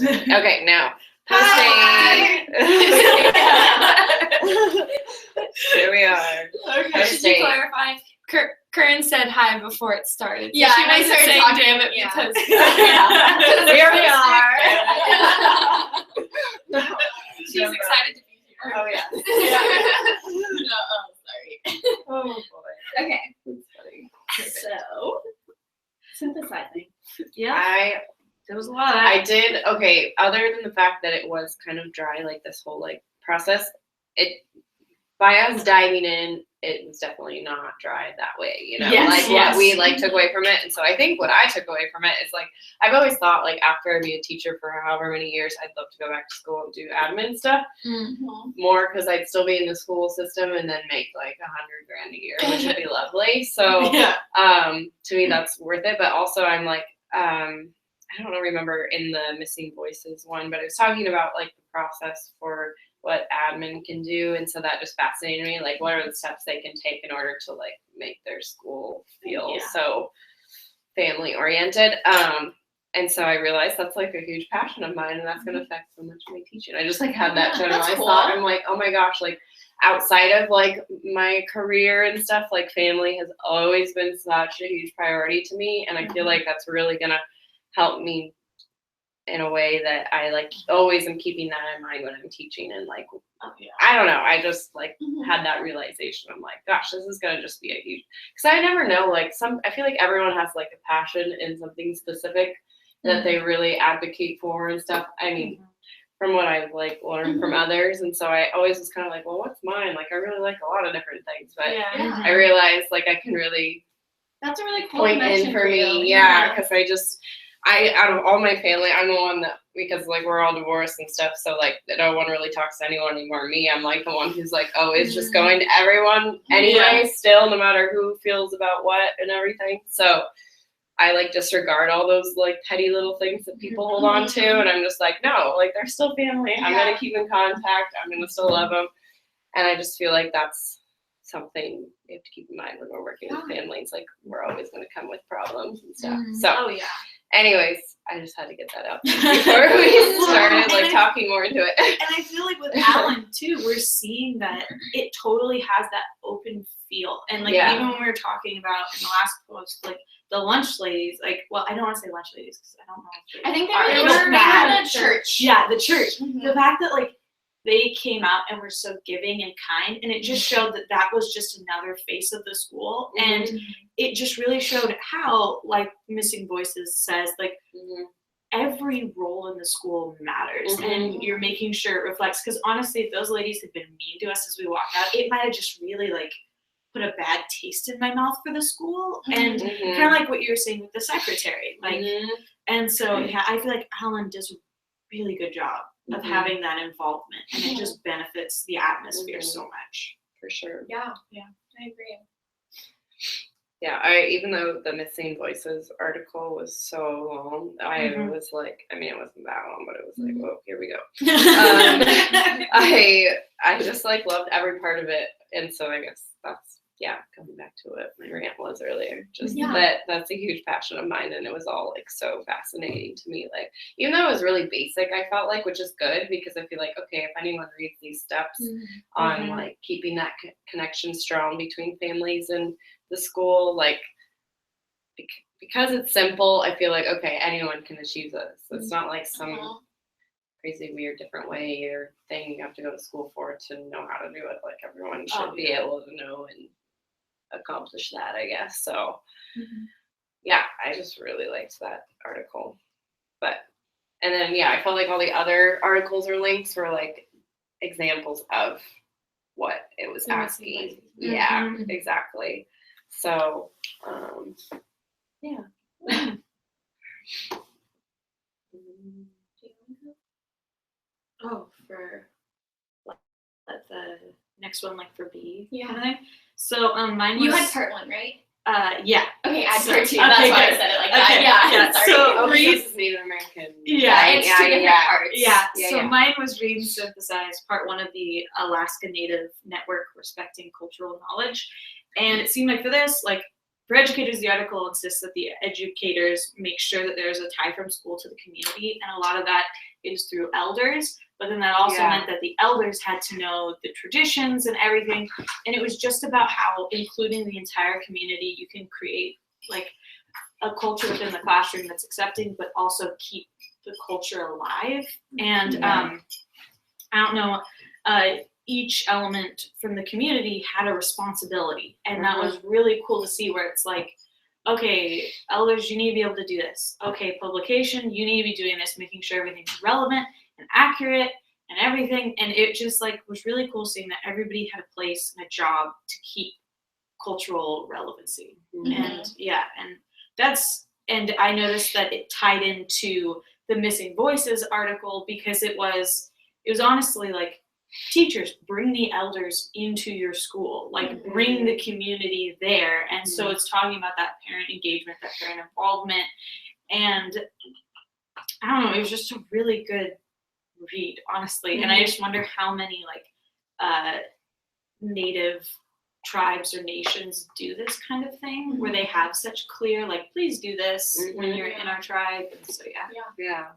Okay, now Hi. posting. Here we are. Okay. Should you clarify? Curran said hi before it started. So Yeah, she and I wasn't started saying talking, damn it yeah. because Here we are. she's excited to be here. Oh yeah. No, sorry. Oh boy. Okay. That's funny. So, synthesizing. There was a lot of I did okay. Other than the fact that it was kind of dry, like this whole like process, by us diving in, it was definitely not dry that way. You know, Yes, what we like took away from it. And so I think what I took away from it is like I've always thought like after I be a teacher for however many years, I'd love to go back to school and do admin stuff more because I'd still be in the school system and then make like $100,000 a year, which would be lovely. So to me that's worth it. But also I'm like I don't remember in the Missing Voices one, but I was talking about like the process for what admin can do, and so that just fascinated me. Like, what are the steps they can take in order to like make their school feel so family oriented? And so I realized that's like a huge passion of mine, and that's going to affect so much of my teaching. I just like had that generalized thought. I'm like, oh my gosh, like outside of like my career and stuff, like family has always been such a huge priority to me, and I feel like that's really gonna help me in a way that I like always am keeping that in mind when I'm teaching. And like I don't know, I just like had that realization. I'm like, gosh, this is gonna just be a huge, because I never know, like I feel like everyone has like a passion in something specific that they really advocate for and stuff. I mean, from what I've like learned from others, and so I always was kind of like, well, what's mine? Like I really like a lot of different things, but I realized like I can really that's a really cool point in for me, because out of all my family, I'm the one that, because like we're all divorced and stuff, so like no one really talks to anyone anymore. Me, I'm like the one who's like always just going to everyone anyway, still, no matter who feels about what and everything. So I like disregard all those like petty little things that people hold on to, and I'm just like, no, like they're still family. I'm gonna keep in contact. I'm gonna still love them, and I just feel like that's something we have to keep in mind when we're working with families. Like we're always gonna come with problems and stuff. So anyways, I just had to get that out before we started like talking more into it. And I feel like with Alan too, we're seeing that it totally has that open feel. And like even when we were talking about in the last post, like the lunch ladies, like, well, I don't want to say lunch ladies because I don't know. If I think they were at a church. Yeah, the church. The fact that like they came out and were so giving and kind, and it just showed that that was just another face of the school, and it just really showed how, like Missing Voices says, like every role in the school matters, and you're making sure it reflects. Because honestly, if those ladies had been mean to us as we walked out, it might have just really like put a bad taste in my mouth for the school, and kind of like what you were saying with the secretary, like, and so I feel like Alan does a really good job of having that involvement, and it just benefits the atmosphere so much. For sure. Yeah, I agree. Yeah, even though the Missing Voices article was so long, I was like, I mean, it wasn't that long, but it was like, whoa, here we go. I just like loved every part of it, and so I guess that's coming back to what my rant was earlier. Just that's a huge passion of mine, and it was all like so fascinating to me. Like even though it was really basic, I felt like, which is good because I feel like, okay, if anyone reads these steps on like keeping that connection strong between families and the school, like because it's simple, I feel like, okay, anyone can achieve this. It's not like some crazy weird different way or thing you have to go to school for to know how to do it. Like everyone should be able to know and accomplish that, I guess. So I just really liked that article. And then I felt like all the other articles or links were like examples of what it was asking. Exactly. So For the next one, like for B, kind of thing. So mine was. You had part 1, right? Yeah. Okay, I had part 2. That's why I said it like that. Sorry. So this is Native American. It's 2 different parts. So mine was Read and Synthesize, part 1 of the Alaska Native Network Respecting Cultural Knowledge. And it seemed like for this, like for educators, the article insists that the educators make sure that there's a tie from school to the community. And a lot of that is through elders, but then that also meant that the elders had to know the traditions and everything. And it was just about how including the entire community, you can create like a culture within the classroom that's accepting, but also keep the culture alive. And I don't know, each element from the community had a responsibility, and that was really cool to see, where it's like, okay, elders, you need to be able to do this. Okay, publication, you need to be doing this, making sure everything's relevant and accurate and everything. And it just like was really cool seeing that everybody had a place and a job to keep cultural relevancy. And and I noticed that it tied into the Missing Voices article, because it was honestly like, teachers, bring the elders into your school, like bring the community there. And so it's talking about that parent engagement, that parent involvement. And I don't know, it was just a really good read, honestly. And I just wonder how many like native tribes or nations do this kind of thing, where they have such clear, like, please do this when you're in our tribe. And so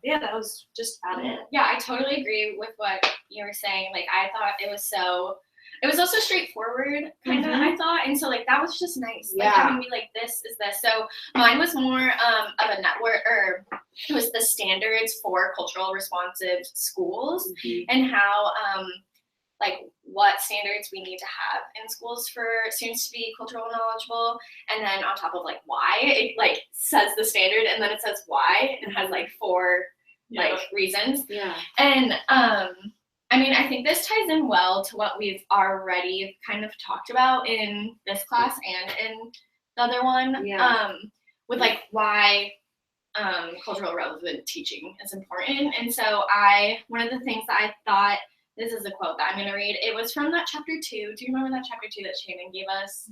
that was just about it. Yeah, I totally agree with what you were saying. Like, I thought it was also straightforward, kind of, I thought. And so, like, that was just nice. Like, having me, like, this is this. So mine was more of a network, or it was the standards for cultural responsive schools, and how, like, what standards we need to have in schools for students to be cultural knowledgeable. And then on top of, like, why, it, like, says the standard, and then it says why, and has, like, 4, like, reasons. And, I mean, I think this ties in well to what we've already kind of talked about in this class and in the other one, with, like, why cultural relevant teaching is important. And so one of the things that I thought, this is a quote that I'm going to read. It was from that chapter 2. Do you remember that chapter 2 that Shannon gave us?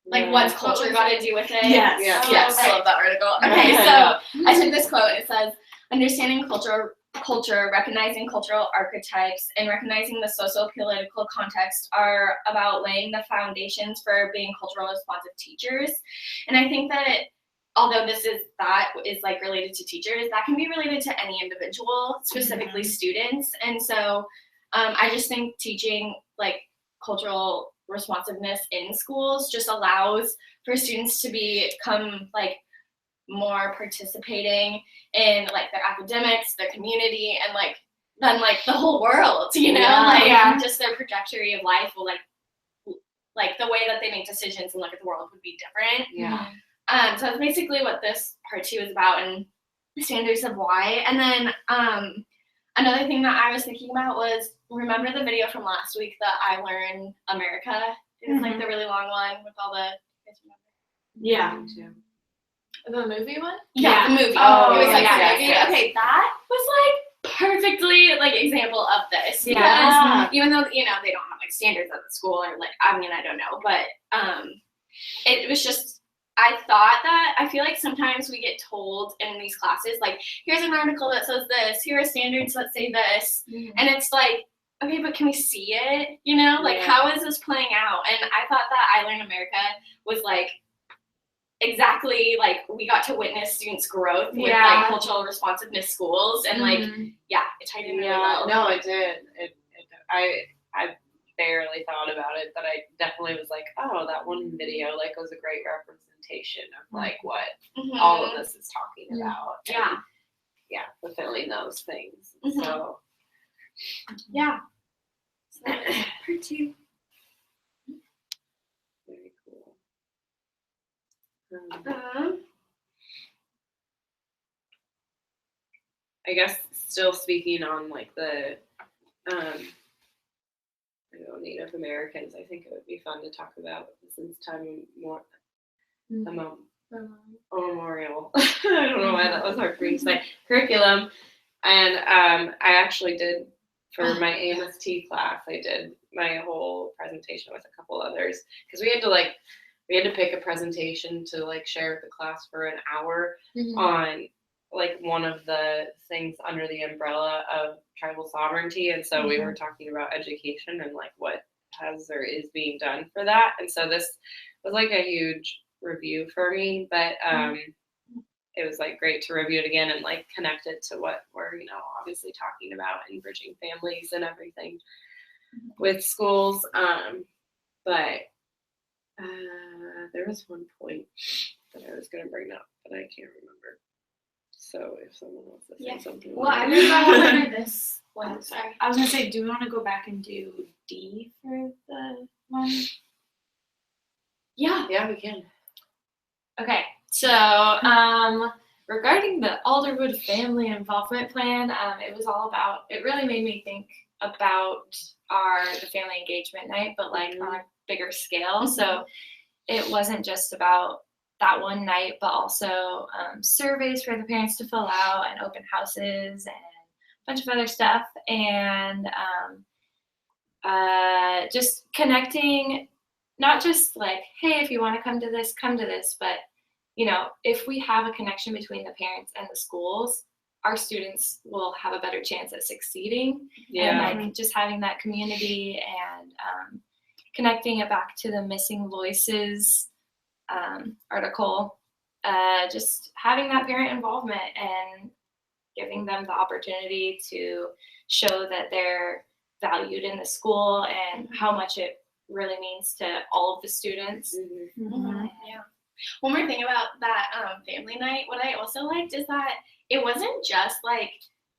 Like, what's culture got to do with it? Yes. I love that article. Okay, so I took this quote. It says, understanding culture, recognizing cultural archetypes, and recognizing the socio-political context are about laying the foundations for being cultural responsive teachers. And I think that although that is like related to teachers, that can be related to any individual, specifically students. And so I just think teaching like cultural responsiveness in schools just allows for students to become like more participating in like their academics, their community, and like then like the whole world, you know, just their trajectory of life will like the way that they make decisions and look at the world would be different. So that's basically what this part 2 is about, and standards of why. And then another thing that I was thinking about was, remember the video from last week, the I Learn America? It was like the really long one with all the, you guys remember? The movie one? Yeah, the movie. Oh, it was like yes, movie. yes. Okay, that was like perfectly like example of this. Because even though, you know, they don't have like standards at the school, or like, I mean, I don't know, but it was just, I thought that, I feel like sometimes we get told in these classes, like, here's an article that says this, here are standards that say this, and it's like, okay, but can we see it? You know, like, how is this playing out? And I thought that I Learn America was like, exactly, like, we got to witness students' growth with like cultural responsiveness schools, and like, it tied in really well. No, it did. I barely thought about it, but I definitely was like, oh, that one video like was a great representation of like what all of this is talking about. And, fulfilling those things. So So part 2. very cool. I guess still speaking on like the Native Americans, I think it would be fun to talk about, since time more memorial. I don't know why that was hard for me to say. Curriculum, and I actually did for my AMST class. I did my whole presentation with a couple others, because we had to pick a presentation to like share with the class for an hour on like one of the things under the umbrella of tribal sovereignty. And so we were talking about education and like what has or is being done for that. And so this was like a huge review for me, but it was like great to review it again and like connect it to what we're, you know, obviously talking about and bridging families and everything with schools. But there was one point that I was going to bring up, but I can't remember. So if someone wants to say something. Well, I remember this one. Sorry. I was gonna say, do we want to go back and do D for the one? Yeah. Yeah, we can. Okay, so regarding the Alderwood Family Involvement Plan, it really made me think about the family engagement night, but like on a bigger scale. So it wasn't just about that one night, but also surveys for the parents to fill out and open houses and a bunch of other stuff. And just connecting, not just like, hey, if you want to come to this, but, you know, if we have a connection between the parents and the schools, our students will have a better chance at succeeding. Yeah. And like just having that community and connecting it back to the Missing Voices article, just having that parent involvement and giving them the opportunity to show that they're valued in the school and how much it really means to all of the students. Yeah. One more thing about that family night, what I also liked is that it wasn't just like,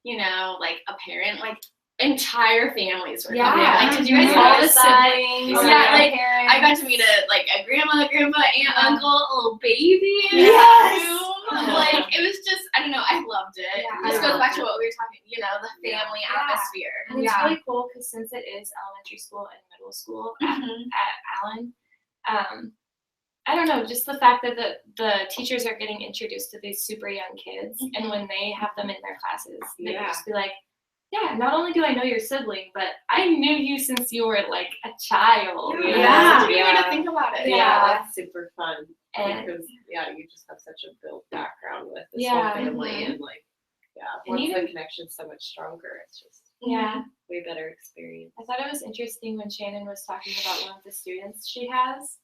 you know, like a parent, like entire families were coming. Like, did you guys all the notice that? siblings? Yeah, like parents. I got to meet a grandma, aunt, uncle, a little baby. Yes. Like it was just, I don't know, I loved it. Yeah. This goes back to what we were talking, you know, the family atmosphere. And it's really cool because since it is elementary school and middle school at Allen, I don't know, just the fact that the teachers are getting introduced to these super young kids, and when they have them in their classes, they can just be like, yeah, not only do I know your sibling, but I knew you since you were like a child. You know? Didn't even think about it. Yeah, that's super fun. And because you just have such a built background with this whole family, and like once the connection's so much stronger, it's just way better experience. I thought it was interesting when Shannon was talking about one of the students she has,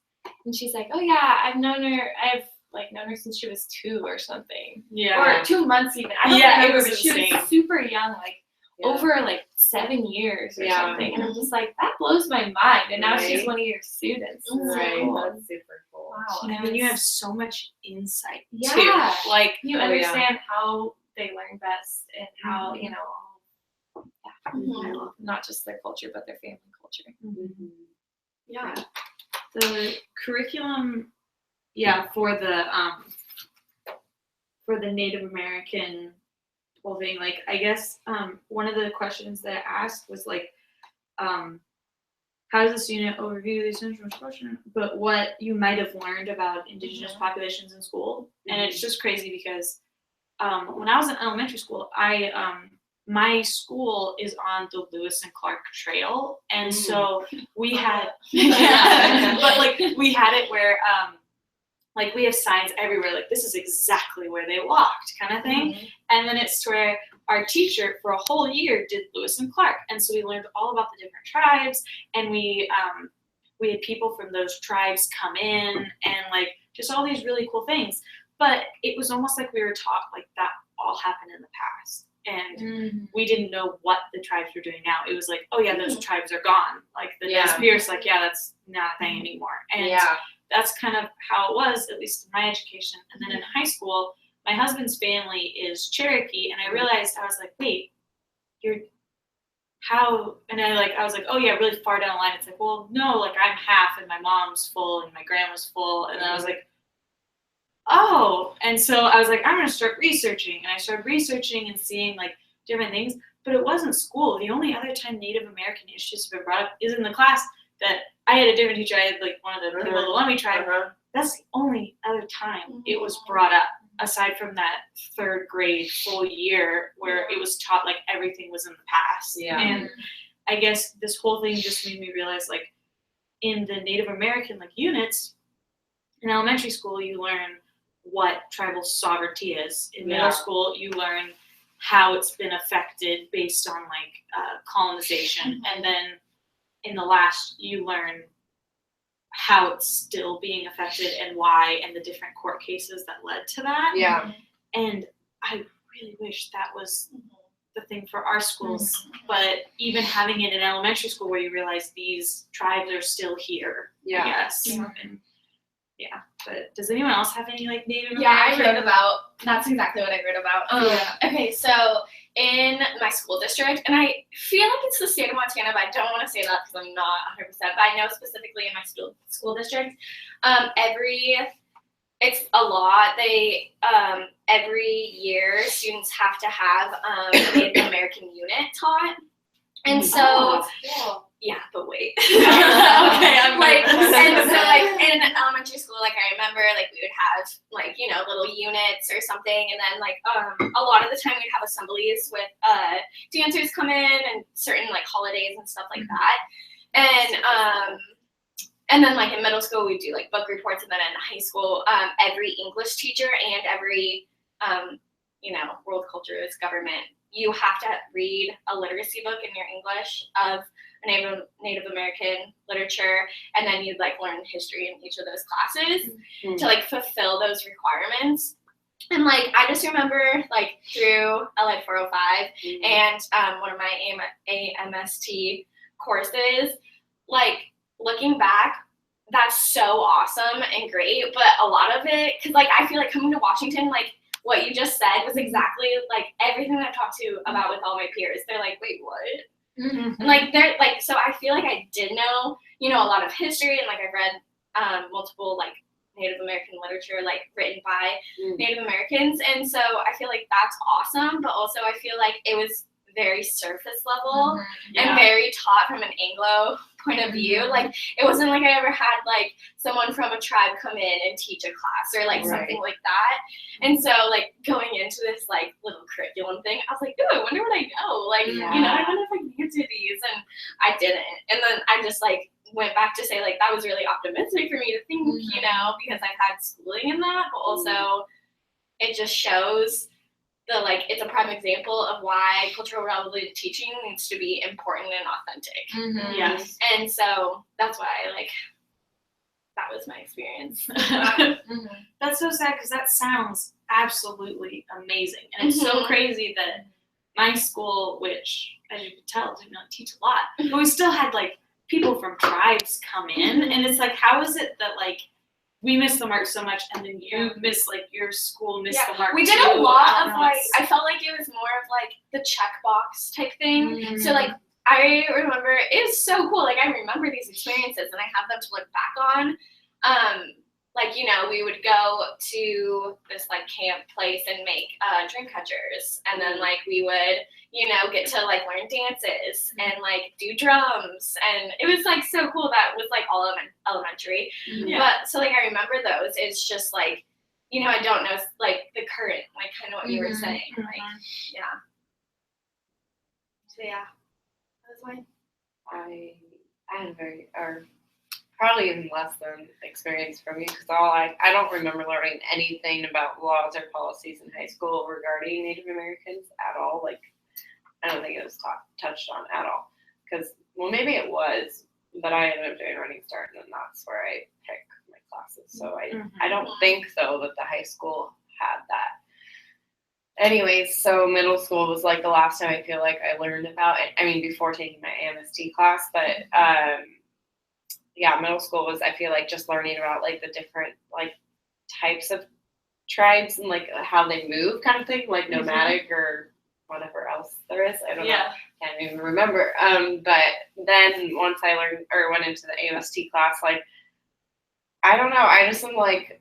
and she's like, oh yeah, I've known her since she was 2 or something. Yeah. Or 2 months even. I don't remember, it was but she insane. was super young, like over like 7 years or something. And I'm just like, that blows my mind. And now she's one of your students. Right. Cool. That's super cool. Wow. I mean, you have so much insight Yeah. too. Like You understand how they learn best and how, you know, I love not just their culture, but their family culture. Yeah. the curriculum, for the Native American whole thing, like I guess one of the questions that I asked was like, how does the student overview the essential question, but what you might have learned about Indigenous populations in school. And it's just crazy because when I was in elementary school, my school is on the Lewis and Clark Trail, and so we had, but like we had it where like we have signs everywhere, like this is exactly where they walked, kind of thing. And then it's where our teacher for a whole year did Lewis and Clark, and so we learned all about the different tribes, and we had people from those tribes come in, and like just all these really cool things. But it was almost like we were taught like that all happened in the past, and we didn't know what the tribes were doing now. It was like, oh yeah, those tribes are gone. Like the Nez Perce, like that's not a thing anymore. And that's kind of how it was, at least in my education. And then in high school, my husband's family is Cherokee, and I realized, I was like, wait, how? And I was like, oh yeah, really far down the line. It's like, well, no, like I'm half, and my mom's full, and my grandma's full, and then I was like, oh, and so I was like, I'm gonna start researching, and I started researching and seeing like different things, but it wasn't school. The only other time Native American issues have been brought up is in the class that I had a different teacher. I had like one of the people of the Lummi tribe. That's the only other time it was brought up, aside from that 3rd grade full year where it was taught like everything was in the past. And I guess this whole thing just made me realize, like, in the Native American like units in elementary school, you learn what tribal sovereignty is. In middle school, you learn how it's been affected based on like colonization, and then in the last, you learn how it's still being affected and why, and the different court cases that led to that. And I really wish that was the thing for our schools, but even having it in elementary school where you realize these tribes are still here, I guess. And, but does anyone else have any like Native American? That's exactly what I wrote about. Okay, so in my school district, and I feel like it's the state of Montana, but I don't want to say that because I'm not 100%, but I know specifically in my school district, it's a lot. They, every year students have to have a Native American unit taught. And so, yeah, but wait. Okay, I'm like, and so like in elementary school, like I remember like we would have like, you know, little units or something, and then like a lot of the time we'd have assemblies with dancers come in and certain like holidays and stuff like that. And then like in middle school we'd do like book reports, and then in high school, every English teacher and every you know, world culture is government, you have to read a literacy book in your English of Native American literature, and then you'd like learn history in each of those classes to like fulfill those requirements. And like I just remember like through LA 405 and one of my AMST courses, like looking back, that's so awesome and great, but a lot of it, because like I feel like coming to Washington, like what you just said was exactly like everything that I've talked to about with all my peers. They're like, wait, what? And like they're like, so I feel like I did know, you know, a lot of history, and like I've read multiple like Native American literature like written by Native Americans, and so I feel like that's awesome, but also I feel like it was very surface level and very taught from an Anglo point of view. Like it wasn't like I ever had like someone from a tribe come in and teach a class or like something like that. And so like going into this like little curriculum thing, I was like, ooh, I wonder what I know. Like, you know, I wonder if I can answer these, and I didn't. And then I just like went back to say like that was really optimistic for me to think, you know, because I've had schooling in that, but also it just shows the like it's a prime example of why cultural relative teaching needs to be important and authentic. Yes. And so that's why like that was my experience. That's so sad because that sounds absolutely amazing, and it's so crazy that my school, which as you can tell did not teach a lot, but we still had like people from tribes come in, and it's like, how is it that like we missed the mark so much, and then you miss like your school missed the mark. We did a lot of like I felt like it was more of like the checkbox type thing. So like I remember it was so cool. Like I remember these experiences, and I have them to look back on. Like, you know, we would go to this like camp place and make dream catchers, and then like we would, you know, get to like learn dances and like do drums, and it was like so cool. That was like all elementary. But so like I remember those. It's just like, you know, I don't know like the current, like kind of what you were saying, like So yeah, that was mine. I had probably even less than experience from you, because I don't remember learning anything about laws or policies in high school regarding Native Americans at all. Like, I don't think it was touched on at all. Because, well, maybe it was, but I ended up doing Running Start, and then that's where I pick my classes. So I don't think, though, that the high school had that. Anyways, so middle school was like the last time I feel like I learned about it. I mean, before taking my AMST class, but yeah, middle school was, I feel like, just learning about like the different like types of tribes and like how they move kind of thing, like nomadic or whatever else there is. I don't know. Can't even remember. But then once I learned or went into the AMST class, like, I don't know, I just am like,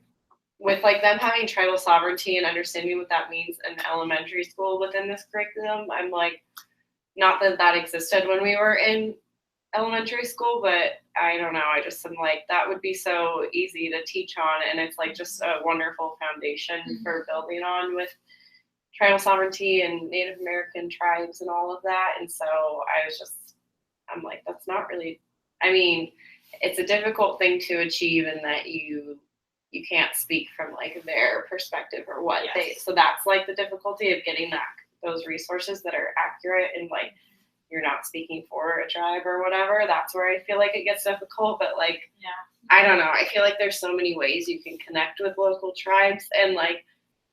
with like them having tribal sovereignty and understanding what that means in elementary school within this curriculum, I'm like, not that that existed when we were in elementary school, but I don't know, I just am like, that would be so easy to teach on, and it's like just a wonderful foundation for building on with tribal sovereignty and Native American tribes and all of that. And so I'm like, that's not really, I mean, it's a difficult thing to achieve in that you can't speak from like their perspective or what so that's like the difficulty of getting those resources that are accurate, and like you're not speaking for a tribe or whatever. That's where I feel like it gets difficult. But like, I don't know, I feel like there's so many ways you can connect with local tribes, and like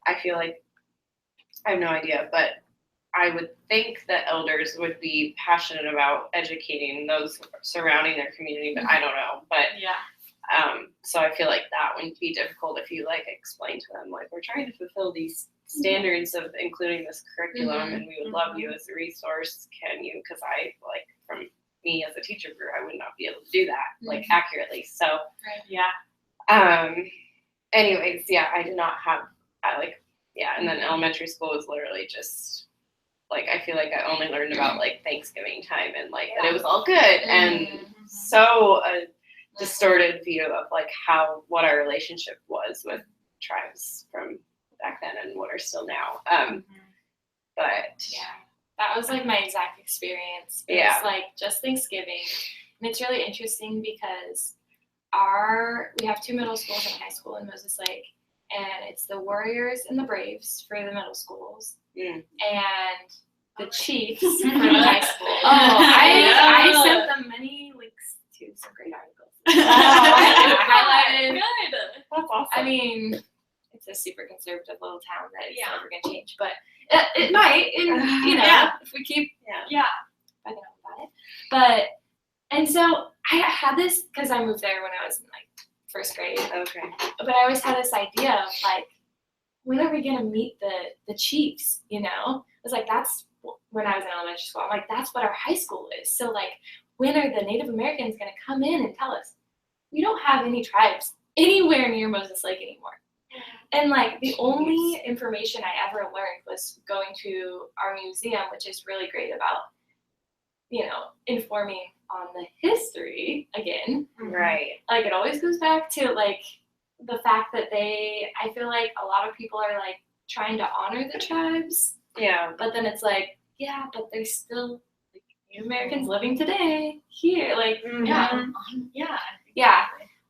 I feel like I have no idea, but I would think that elders would be passionate about educating those surrounding their community, but I don't know. But so I feel like that wouldn't be difficult if you like explain to them like we're trying to fulfill these standards of including this curriculum, and we would love you as a resource. Can you? Because I like from me as a teacher, I would not be able to do that like accurately. So anyways, I did not have and then elementary school was literally just like I feel like I only learned about like Thanksgiving time and like that it was all good and so a distorted view of like what our relationship was with tribes from back then and what are still now. But that was like my exact experience. It was like just Thanksgiving, and it's really interesting because we have 2 middle schools and a high school in Moses Lake, and it's the Warriors and the Braves for the middle schools, and the Chiefs for the high school. I sent them many links to some great articles. Highlighted. Good. That's awesome. I mean, it's a super conservative little town that is never going to change, but it might, if we keep fighting about it. But, and so I had this, because I moved there when I was in like 1st grade. Okay. But I always had this idea of like, when are we going to meet the Chiefs, you know? It was like, that's when I was in elementary school. I'm like, that's what our high school is. So like, when are the Native Americans going to come in and tell us, we don't have any tribes anywhere near Moses Lake anymore? And like the only information I ever learned was going to our museum, which is really great about, informing on the history again. Right. Like it always goes back to like the fact that I feel like a lot of people are like trying to honor the tribes. Yeah. But then it's like, but there's still like Native Americans living today here. Like,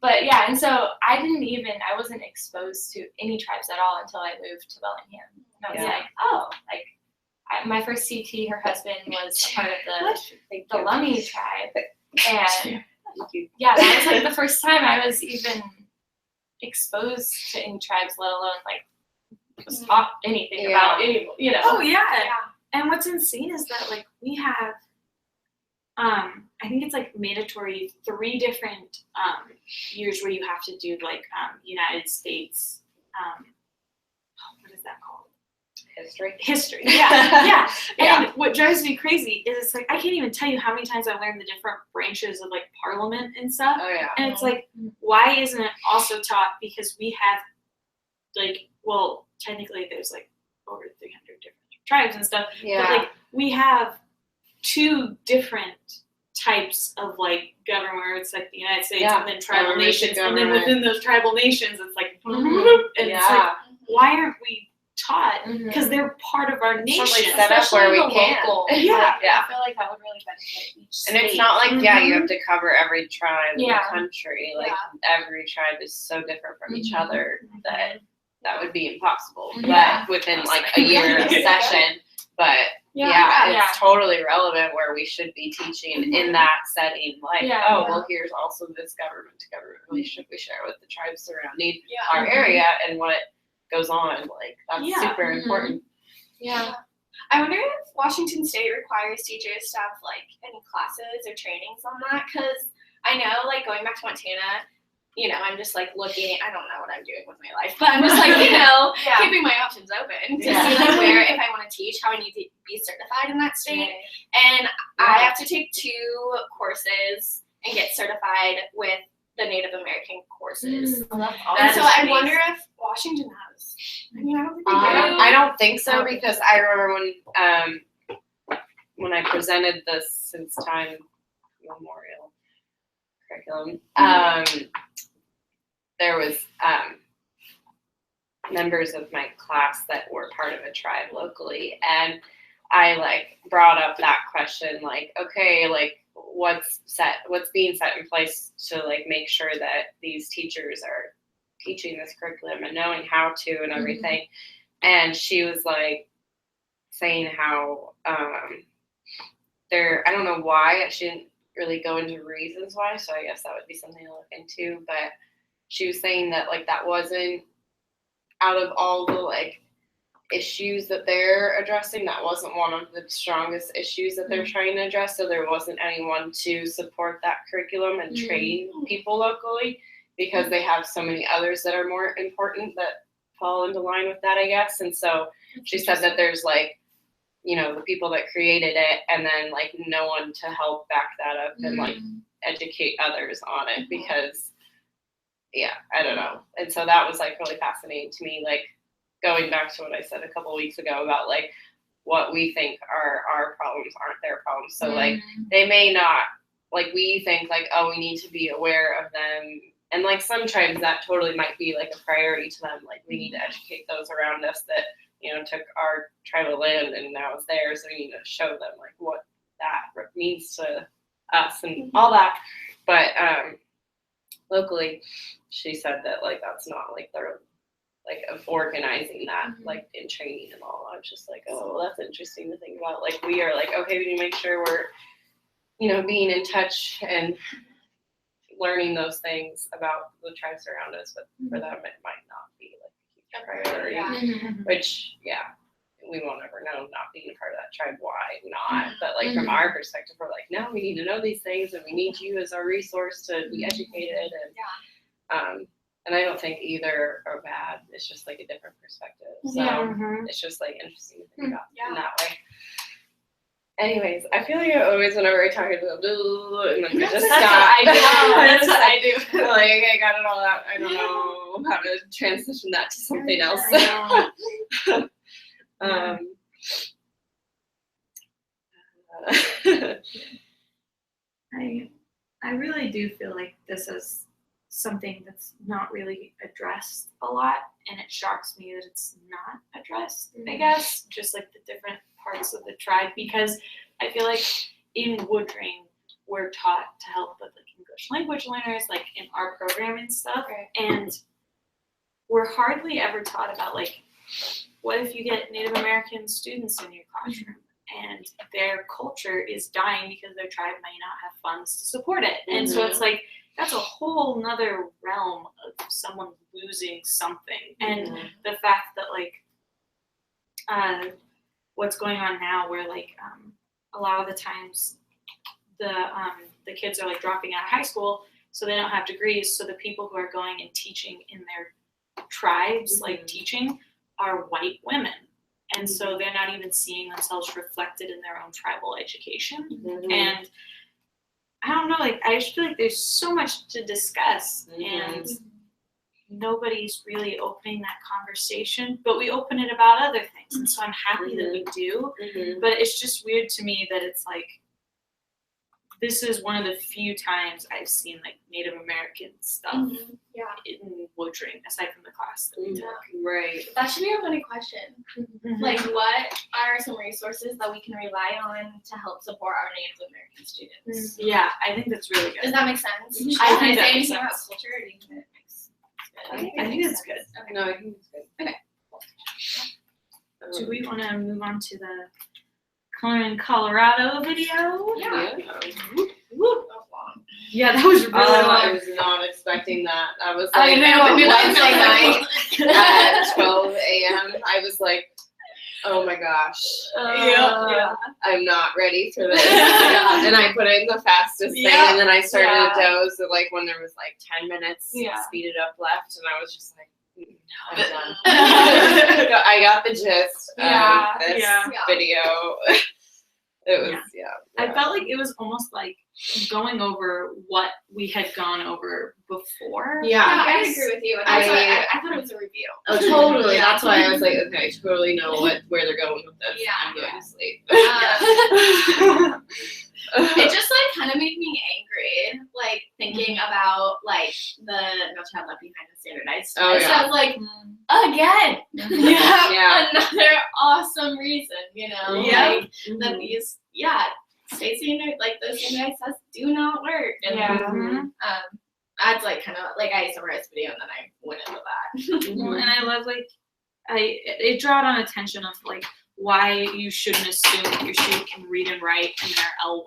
But and so I wasn't exposed to any tribes at all until I moved to Bellingham. And I was like, my first CT, her husband was part of the Lummi tribe. And that was like the first time I was even exposed to any tribes, let alone like was taught anything about any, Oh yeah. And what's insane is that like we have I think it's like mandatory 3 different years where you have to do like United States what is that called? History. Yeah. And what drives me crazy is it's like I can't even tell you how many times I learned the different branches of like parliament and stuff. Oh yeah. And it's like, why isn't it also taught? Because we have like, well, technically there's like over 300 different tribes and stuff. Yeah. But like we have 2 different types of like government where it's like the United States and then tribal nations, and then within those tribal nations it's like and it's like, why aren't we taught? Because they're part of our nation. Set up where we can. Local. I feel like that would really benefit each state. And it's not like you have to cover every tribe in the country. Like every tribe is so different from each other that would be impossible. But within like a year of session. But it's totally relevant where we should be teaching in that setting. Like, well, here's also this government to government relationship we share with the tribes surrounding our area and what goes on. Like, that's super important. Yeah. I wonder if Washington State requires teachers to have like any classes or trainings on that, because I know like going back to Montana, I'm just like looking, I don't know what I'm doing with my life, but I'm just like, keeping my options open to see like where, if I want to teach, how I need to be certified in that state. And I have to take 2 courses and get certified with the Native American courses. And so I wonder if Washington has. I mean, I don't think they do. I don't think so, because I remember when I presented this since time memorial curriculum, there was members of my class that were part of a tribe locally, and I like brought up that question, like, okay, like what's being set in place to like make sure that these teachers are teaching this curriculum and knowing how to and everything. And she was like saying how I don't know why, she didn't really go into reasons why, so I guess that would be something to look into, but she was saying that like that wasn't out of all the like issues that they're addressing. That wasn't one of the strongest issues that they're trying to address, so there wasn't anyone to support that curriculum and train people locally, because they have so many others that are more important that fall into line with that, I guess. And so she said that there's like, you know, the people that created it, and then like no one to help back that up and like educate others on it, because I don't know. And so that was like really fascinating to me, like going back to what I said a couple of weeks ago about like what we think are our problems aren't their problems. So like they may not, like we think like, oh, we need to be aware of them. And like some tribes that totally might be like a priority to them. Like we need to educate those around us that, you know, took our tribal land and now it's theirs. So we need to show them like what that means to us and all that. But locally, she said that like that's not like their like of organizing that like in training and all. I was just like, oh, well, that's interesting to think about. Like we are like, okay, we need to make sure we're, you know, being in touch and learning those things about the tribes around us, but for them it might not be like a huge priority. Which we won't ever know, not being a part of that tribe, why not. But like from our perspective, we're like, no, we need to know these things and we need you as our resource to be educated. And I don't think either are bad. It's just like a different perspective. So it's just like interesting to think about in that way. Anyways, I feel like I always, whenever I talk, I go, and then I just stop. That's what I do. Like, I got it all out. I don't know how to transition that to something else. I really do feel like this is something that's not really addressed a lot, and it shocks me that it's not addressed, I guess, just like the different parts of the tribe, because I feel like in Woodring we're taught to help with like English language learners, like in our program and stuff, and we're hardly ever taught about like, what if you get Native American students in your classroom and their culture is dying because their tribe may not have funds to support it. And so it's like, that's a whole nother realm of someone losing something. And the fact that like, what's going on now where like, a lot of the times the kids are like dropping out of high school, so they don't have degrees. So the people who are going and teaching in their tribes, like teaching, are white women. And so they're not even seeing themselves reflected in their own tribal education. And I don't know, like, I just feel like there's so much to discuss and nobody's really opening that conversation, but we open it about other things. And so I'm happy that we do, but it's just weird to me that it's like, this is one of the few times I've seen like Native American stuff in Woodring, aside from the class that we took. Right. That should be a funny question. Like, what are some resources that we can rely on to help support our Native American students? Yeah, I think that's really good. Does that make sense? I think that say makes anything about sense. culture, or do you think it makes I think it's good. Okay. No, I think it's good. Do we want to move on to the Color in Colorado video? Yeah. Yeah, that was really I long. was not expecting that. I was I like, know, Wednesday night at 12 a.m. I was like, oh my gosh, I'm not ready for this. And I put in the fastest thing, and then I started to doze. So like when there was like 10 minutes speeded up left, and I was just like, I'm done. I got the gist of this video. It was, I felt like it was almost like going over what we had gone over before. Yeah, I agree with you. That's why I thought it was a review. Oh, totally. That's why I was like, okay, I totally know where they're going with this. I'm going to sleep. It just like kind of made me angry, like thinking about like the No Child Left Behind the standardized test. So I was like, again, another awesome reason, you know, like that these, state standard, like those standardized tests do not work. And that's like kind of like I summarized the video and then I went into that. Well, and I love like it drawed on attention of like why you shouldn't assume that your student can read and write in their L1,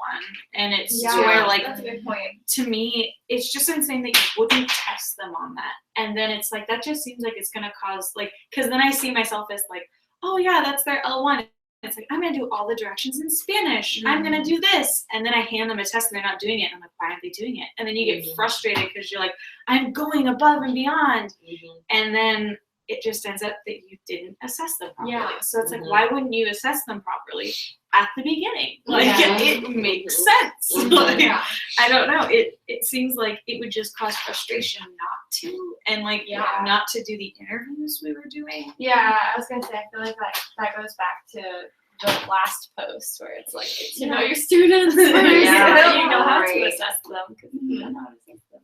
and it's where like that's a good point. To me it's just insane that you wouldn't test them on that, and then it's like that just seems like it's gonna cause like, because then I see myself as like, oh yeah, that's their L1. It's like, I'm going to do all the directions in Spanish. I'm going to do this. And then I hand them a test and they're not doing it. And I'm like, why aren't they doing it? And then you get frustrated because you're like, I'm going above and beyond. And then it just ends up that you didn't assess them properly. Yeah. So it's like, why wouldn't you assess them properly at the beginning? Like, it makes sense. Like, I don't know. It seems like it would just cause frustration not to, and like not to do the interviews we were doing. Yeah, I was gonna say, I feel like that goes back to the last post where it's like, get to know your students first, so that you know how to assess them, because you don't know how to assess them.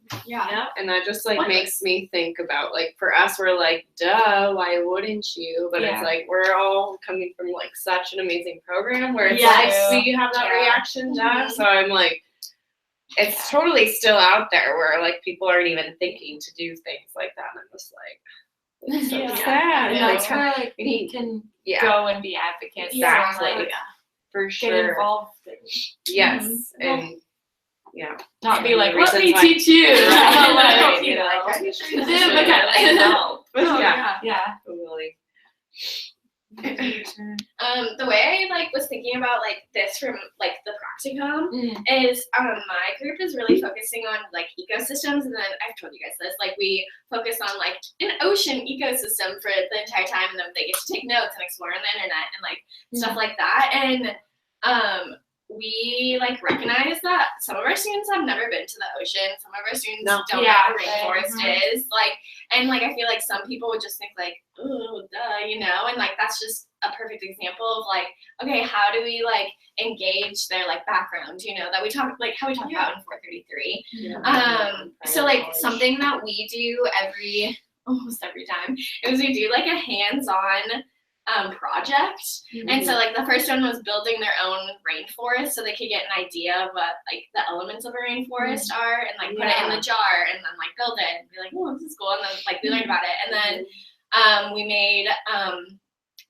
And that just like makes me think about, like, for us, we're like, duh, why wouldn't you? But it's like, we're all coming from like such an amazing program where it's like, so you have that reaction, duh. So I'm like, it's totally still out there where like people aren't even thinking to do things like that. And I'm just like, it's so sad. And that's where like we can go and be advocates. Exactly. And, like, for sure. get involved. Yes. And not be like, let me teach you. Right. You know, like, totally. The way I like was thinking about like this from like the practicum is my group is really focusing on like ecosystems, and then I've told you guys this, like we focus on like an ocean ecosystem for the entire time, and then they get to take notes and explore on the internet and like stuff like that. And we like recognize that some of our students have never been to the ocean, some of our students don't know what a rainforest is, like, and like I feel like some people would just think like, oh duh, you know, and like that's just a perfect example of like, okay, how do we like engage their like background, you know, that we talk like how we talk about in 433. So like something that we do almost every time is we do like a hands-on project. And so like the first one was building their own rainforest so they could get an idea of what like the elements of a rainforest are, and like put it in the jar and then like build it and be like, oh, this is cool, and then like we learned about it. And then we made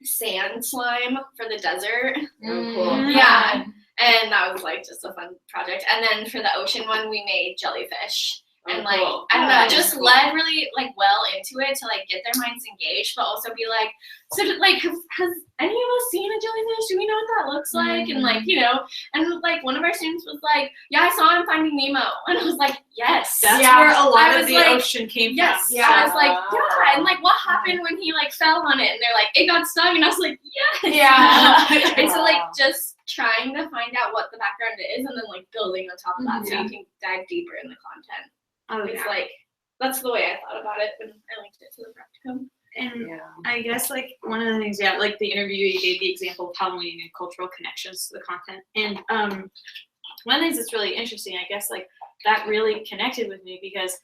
sand slime for the desert. Cool. Yeah, and that was like just a fun project. And then for the ocean one we made jellyfish. And like, I don't know, just led really like well into it to like get their minds engaged, but also be like, so like, has any of us seen a jellyfish? Do we know what that looks like? And like, you know, and like one of our students was like, yeah, I saw him Finding Nemo, and I was like, yes, that's where a lot of the ocean came from. I was like, and like, what happened when he like fell on it? And they're like, it got stung, and I was like, yes, and so like just trying to find out what the background is, and then like building on top of that, so you can dive deeper in the content. It's like, that's the way I thought about it when I linked it to the practicum. And I guess like one of the things, like the interview, you gave the example of Halloween and cultural connections to the content. And one of the things that's really interesting, I guess like that really connected with me, because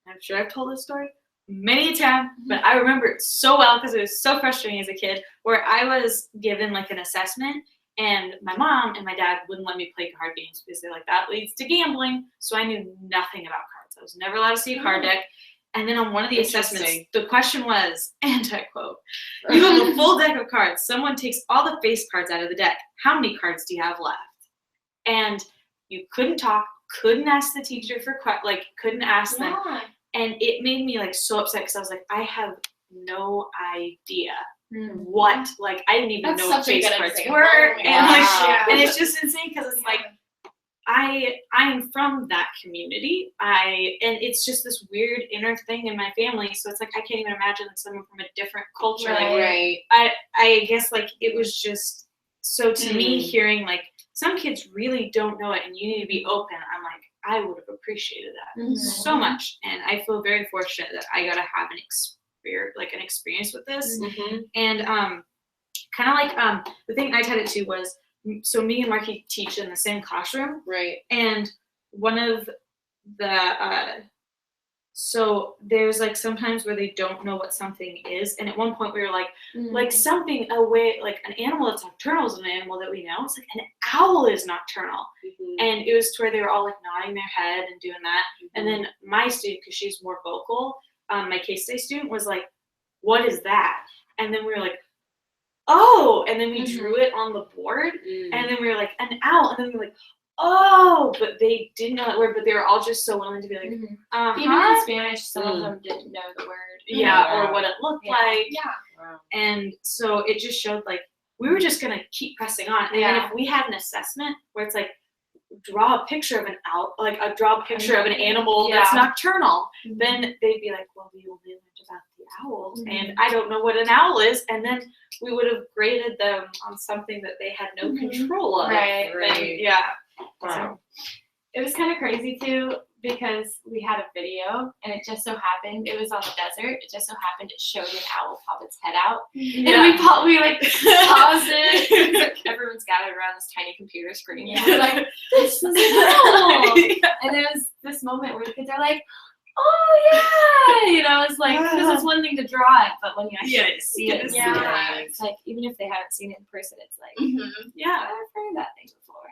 I'm sure I've told this story many a time, but I remember it so well because it was so frustrating as a kid, where I was given like an assessment, and my mom and my dad wouldn't let me play card games because they're like, that leads to gambling. So I knew nothing about cards. I was never allowed to see a card deck. And then on one of the assessments, the question was, and I quote, you have a full deck of cards. Someone takes all the face cards out of the deck. How many cards do you have left? And you couldn't talk, couldn't ask the teacher for couldn't ask them. And it made me like so upset, because I was like, I have no idea what, like, I didn't even know what face cards were. And like, and it's just insane, because it's like, I'm from that community. And it's just this weird inner thing in my family. So it's like, I can't even imagine that someone from a different culture. I guess like it was just, so to me, hearing like some kids really don't know it and you need to be open, I'm like, I would have appreciated that so much. And I feel very fortunate that I got to have an experience with this. And kind of like the thing I tied it to was, so me and Marky teach in the same classroom. And one of the, so there's like sometimes where they don't know what something is. And at one point we were like something away, like an animal that's nocturnal is an animal that we know. It's like an owl is nocturnal. And it was to where they were all like nodding their head and doing that. And then my student, because she's more vocal, my K-State student was like, what is that? And then we were like, oh, and then we drew it on the board, and then we were like, an owl, and then we were like, oh, but they didn't know that word, but they were all just so willing to be like, Even uh-huh. in Spanish, some of them didn't know the word. Yeah, or what it looked like. Yeah. Wow. And so it just showed like we were just gonna keep pressing on. And then if we had an assessment where it's like draw a picture of an owl, like draw a picture of an animal that's nocturnal, then they'd be like, well, we only learned about the owls, and I don't know what an owl is, and then we would have graded them on something that they had no control of. Right. And, yeah. Wow. It was kind of crazy too because we had a video and it just so happened it was on the desert. It just so happened it showed an owl pop its head out, and we like paused it. Like, everyone's gathered around this tiny computer screen. And we're like, this is an owl. And there was this moment where the kids are like, oh yeah, you know, it's like because it's one thing to draw it, but when you actually see it, it's like even if they haven't seen it in person, it's like I've heard that thing before.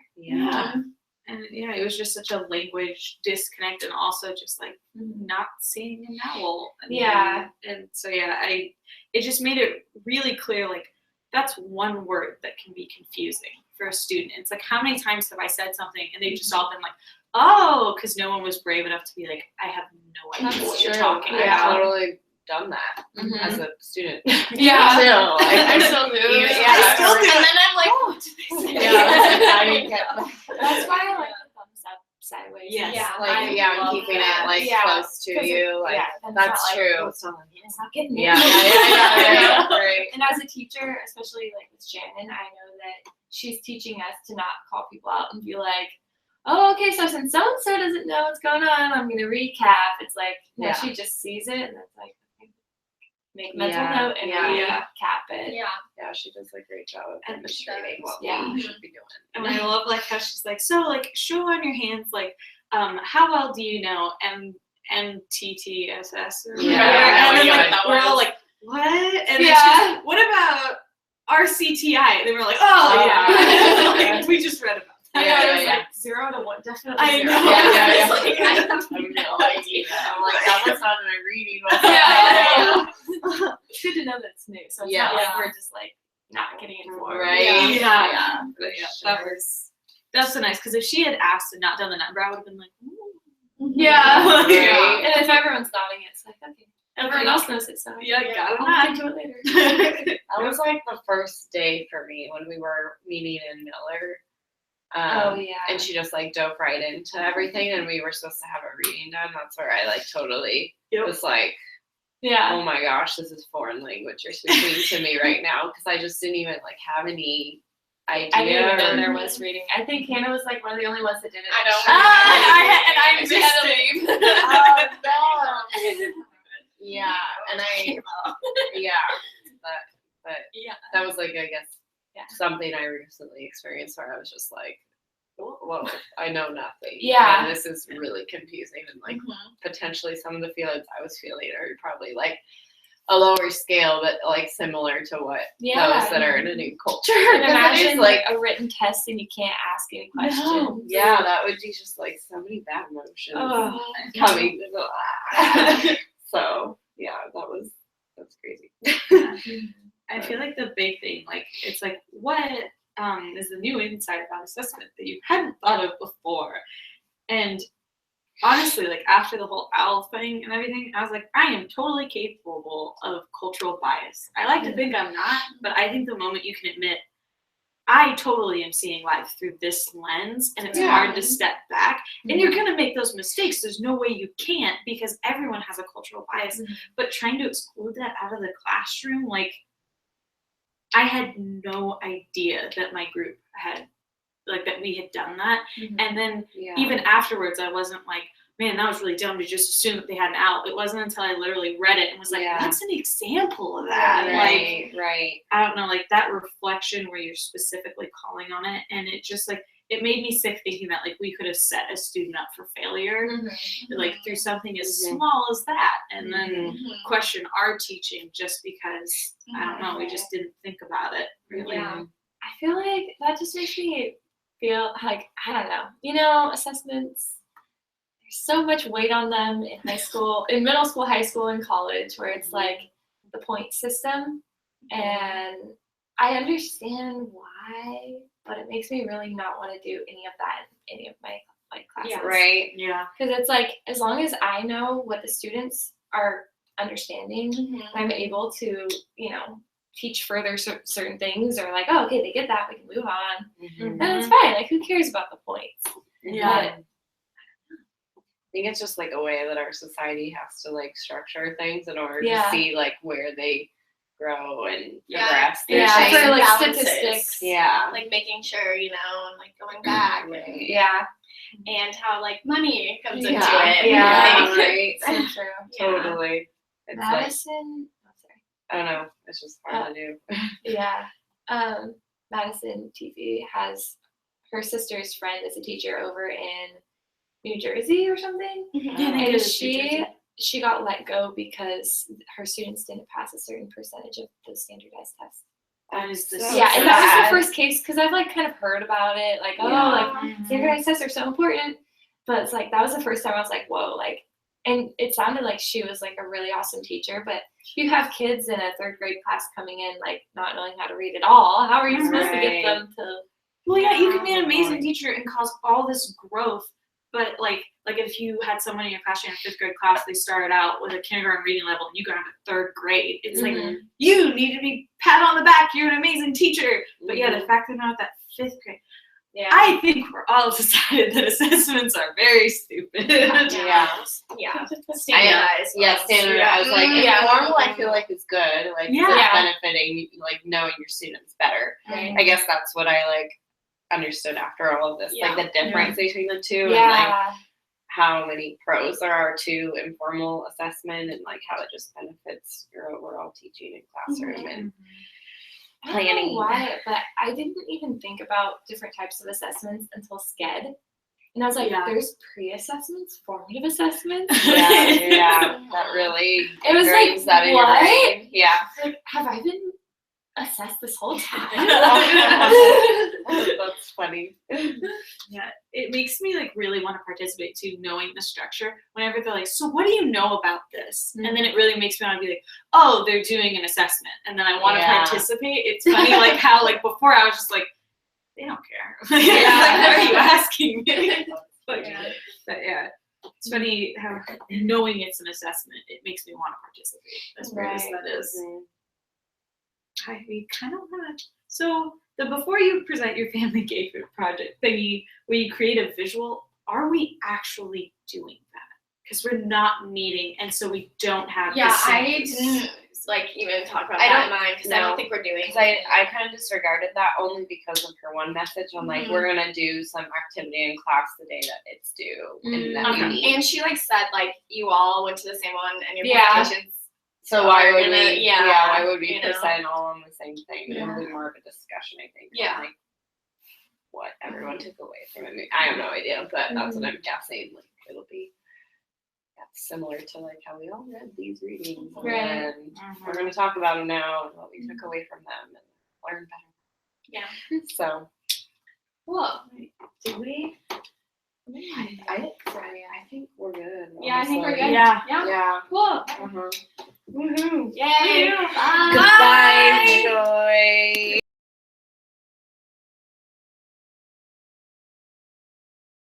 And it was just such a language disconnect, and also just like not seeing an owl. And so it just made it really clear, like that's one word that can be confusing for a student. It's like, how many times have I said something and they've just all been like, oh, because no one was brave enough to be like, I have no idea what you're talking about. I've totally done that as a student. Still, I still do. I still do. And then I'm like, oh, I didn't get that. That's why I like the thumbs up sideways. I'm keeping it like close to you. Like that's true. It's not getting Yeah. Right. And as a teacher, especially like with Shannon, I know that she's teaching us to not call people out and be like, oh, okay, so since so-and-so doesn't know what's going on, I'm going to recap. It's like, no, she just sees it, and it's like, okay, make mental note and recap it. Yeah, she does a great job of demonstrating what we should be doing. And I love like how she's like, so like show on your hands, like, how well do you know MTTSS? And then like we're all like, what? And then she's like, what about RCTI? And then we're like, oh like, we just read about. Like 0 to 1, definitely. I know. Like, I have no idea. I'm like, that was not in my reading. It's good to know that it's new, so it's not like we're just like not getting informed. Right. But that's so nice, because if she had asked and not done the number, I would have been like, And if everyone's nodding, it's like, okay. Everyone else knows it, so got it. I'll get to it later. That was like the first day for me when we were meeting in Miller. And she just like dove right into everything, and we were supposed to have a reading done. That's where I like totally was like, oh my gosh, this is foreign language you're speaking to me right now, because I just didn't even like have any idea. I didn't even know there was reading. I think Hannah was like one of the only ones that did it. I know. I missed it. Oh no. And that was like, I guess, something I recently experienced where I was just like, whoa, I know nothing. And this is really confusing, and like potentially some of the feelings I was feeling are probably like a lower scale, but like similar to what those that are in a new culture. And imagine like a written test and you can't ask any questions. No. Yeah, that would be just like so many bad emotions coming. So that's crazy. I feel like the big thing, like, it's like, what is the new insight about assessment that you hadn't thought of before? And honestly, like, after the whole OWL thing and everything, I was like, I am totally capable of cultural bias. I like to think I'm not, but I think the moment you can admit, I totally am seeing life through this lens, and it's hard to step back. And you're going to make those mistakes. There's no way you can't, because everyone has a cultural bias. But trying to exclude that out of the classroom, like, I had no idea that my group had, like, that we had done that. And then even afterwards, I wasn't like, man, that was really dumb to just assume that they had an OWL. It wasn't until I literally read it and was like, that's an example of that. Right. I don't know, like that reflection where you're specifically calling on it. And it just like, it made me sick thinking that like we could have set a student up for failure, like through something as small as that. And then question our teaching just because, I don't know, we just didn't think about it really. I feel like that just makes me feel like, I don't know, you know, assessments, there's so much weight on them in high school, in middle school, high school, and college, where it's like the point system. And I understand why but it makes me really not want to do any of that in any of my classes. Right. Yeah. Because it's like, as long as I know what the students are understanding, I'm able to, teach further certain things, or like, oh, okay, they get that, we can move on. And it's fine. Like, who cares about the points? Yeah. But, I think it's just like a way that our society has to like structure things in order to Yeah. see like where they grow and Yeah. progress. yeah, There's for like balances. statistics. Yeah. Like making sure, and like going back, Right. Yeah, and how like money comes into Yeah. it. Yeah. Like, Right. so true. Yeah. Totally. It's like, Madison, I don't know. It's just hard to do. yeah. Madison TV has her sister's friend is a teacher over in New Jersey or something. Yeah, I think it And is she got let go because her students didn't pass a certain percentage of the standardized test. That is the So Yeah, and that was sad. the first case because I've like kind of heard about it, like, oh, Yeah. like standardized tests are so important. But it's like that was the first time I was like, whoa, like, and it sounded like she was like a really awesome teacher, but you have kids in a third grade class coming in like not knowing how to read at all. How are you supposed to get them to? Well, yeah, you can be an amazing teacher and cause all this growth, but like if you had someone in your class in a fifth grade class, they started out with a kindergarten reading level, and you got to third grade. It's like you need to be pat on the back. You're an amazing teacher. But yeah, the fact they're not at that fifth grade. Yeah. I think we're all decided that assessments are very stupid. Yeah. Yeah. Standardized. Yeah, standard. I was like, informal, I feel like is good. Like, Yeah. it's benefiting, like knowing your students better. Right. I guess that's what I like understood after all of this, like the difference between the two, and like Yeah, how many pros there are to informal assessment, and like how it just benefits your overall teaching in classroom and I don't know planning. why, but I didn't even think about different types of assessments until SCED. And I was like, Yeah. there's pre-assessments, formative assessments. Yeah, that really It was like, ingrains that in your what? brain. Yeah. Like, have I been assessed this whole time? That's funny. Yeah, it makes me like really want to participate too, knowing the structure. Whenever they're like, so what do you know about this? And then it really makes me want to be like, oh, they're doing an assessment, and then I want to participate. It's funny, like how like before I was just like, they don't care. Like, what are you asking me? But yeah, it's funny how knowing it's an assessment, it makes me want to participate. As weird as that is. We kind of want to. So before you present your family engagement project thingy, where you create a visual, are we actually doing that? Because we're not meeting, and so we don't have. Yeah, the I didn't like even talk about that in mine because I don't think we're doing. Because I kind of disregarded that only because of her one message on like we're gonna do some activity in class the day that it's due, and that we need. And she like said like you all went to the same one and your Yeah. presentations. So why would gonna- we? yeah, why would we you know. present all on the same thing? Yeah. It would be more of a discussion, I think. Yeah. On, like what everyone took away from it. I have no idea, but that's what I'm guessing. Like it'll be similar to like how we all read these readings, Right. and we're going to talk about them now and what we took away from them and learn better. Yeah. So Cool. Did we? I think we're good. Yeah, I think we're honestly. good. Yeah. Yeah. Yeah. Cool. Uh-huh. Woohoo! Yay. Woohoo. Bye. Goodbye.